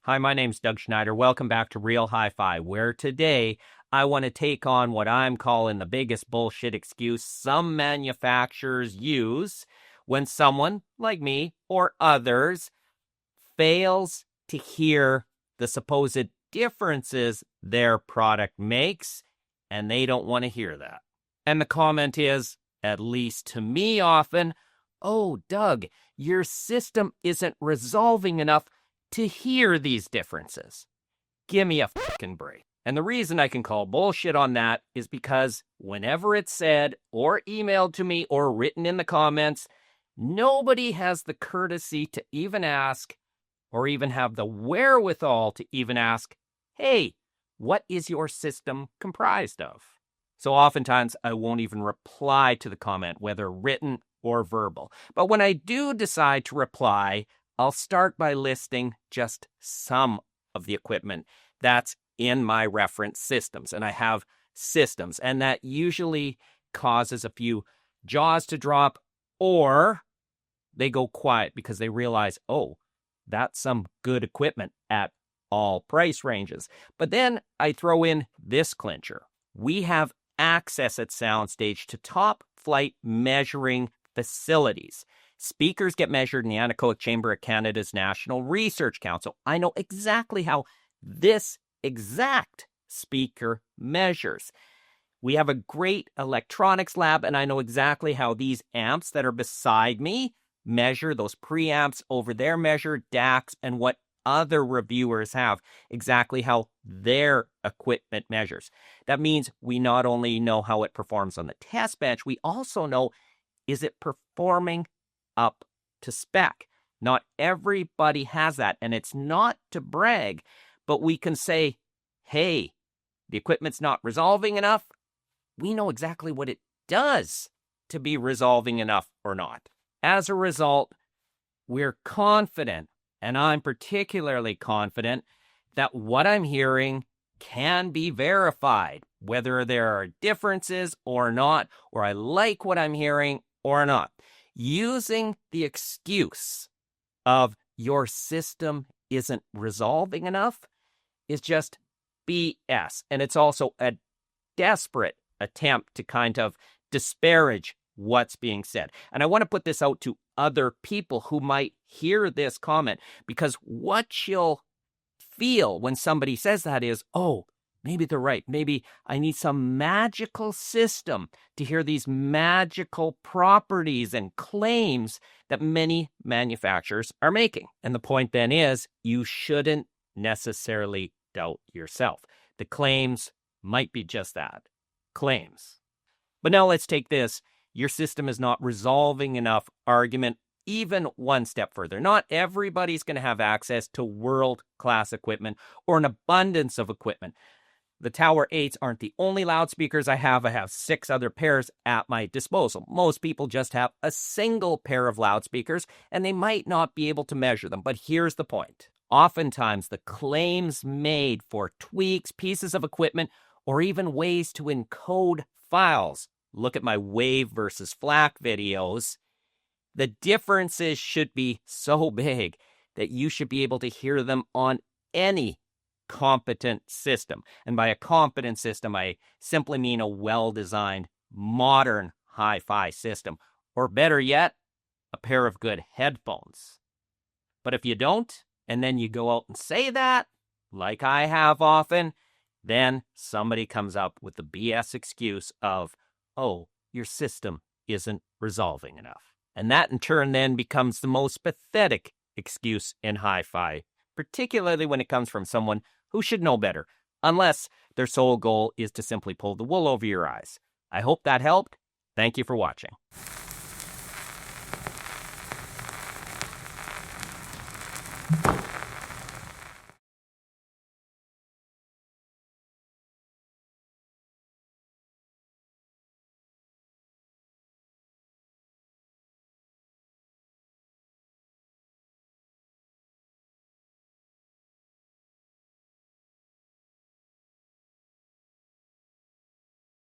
Hi, my name's Doug Schneider. Welcome back to Real Hi-Fi, where today I want to take on what I'm calling the biggest bullshit excuse some manufacturers use when someone, like me or others, fails to hear the supposed differences their product makes, and they don't want to hear that. And the comment is, at least to me often, "Oh, Doug, your system isn't resolving enough to hear these differences." Give me a fucking break. And the reason I can call bullshit on that is because whenever it's said or emailed to me or written in the comments, nobody has the courtesy to even ask or even have the wherewithal to even ask, "Hey, what is your system comprised of?" So oftentimes I won't even reply to the comment, whether written or verbal. But when I do decide to reply, I'll start by listing just some of the equipment that's in my reference systems. And I have systems, and that usually causes a few jaws to drop, or they go quiet because they realize, oh, that's some good equipment at all price ranges. But then I throw in this clincher. We have access at Soundstage to top flight measuring facilities. Speakers get measured in the Anechoic Chamber at Canada's National Research Council. I know exactly how this exact speaker measures. We have a great electronics lab, and I know exactly how these amps that are beside me measure, those preamps over there measure, DACs, and what other reviewers have, exactly how their equipment measures. That means we not only know how it performs on the test bench, we also know, is it performing up to spec? Not everybody has that, and it's not to brag, but we can say, hey, the equipment's not resolving enough. We know exactly what it does to be resolving enough or not. As a result, we're confident, and I'm particularly confident, that what I'm hearing can be verified, whether there are differences or not, or I like what I'm hearing or not. Using the excuse of your system isn't resolving enough is just BS. And it's also a desperate attempt to kind of disparage what's being said. And I want to put this out to other people who might hear this comment, because what you'll feel when somebody says that is, oh, maybe they're right. Maybe I need some magical system to hear these magical properties and claims that many manufacturers are making. And the point then is, you shouldn't necessarily doubt yourself. The claims might be just that, claims. But now let's take this, your system is not resolving enough argument even one step further. Not everybody's going to have access to world-class equipment or an abundance of equipment. The Tower 8s aren't the only loudspeakers I have. I have 6 other pairs at my disposal. Most people just have a single pair of loudspeakers, and they might not be able to measure them. But here's the point. Oftentimes, the claims made for tweaks, pieces of equipment, or even ways to encode files. Look at my wave versus FLAC videos. The differences should be so big that you should be able to hear them on any competent system. And by a competent system, I simply mean a well-designed, modern hi-fi system. Or better yet, a pair of good headphones. But if you don't, and then you go out and say that, like I have often, then somebody comes up with the BS excuse of, oh, your system isn't resolving enough. And that in turn then becomes the most pathetic excuse in hi-fi, particularly when it comes from someone who should know better, unless their sole goal is to simply pull the wool over your eyes. I hope that helped. Thank you for watching.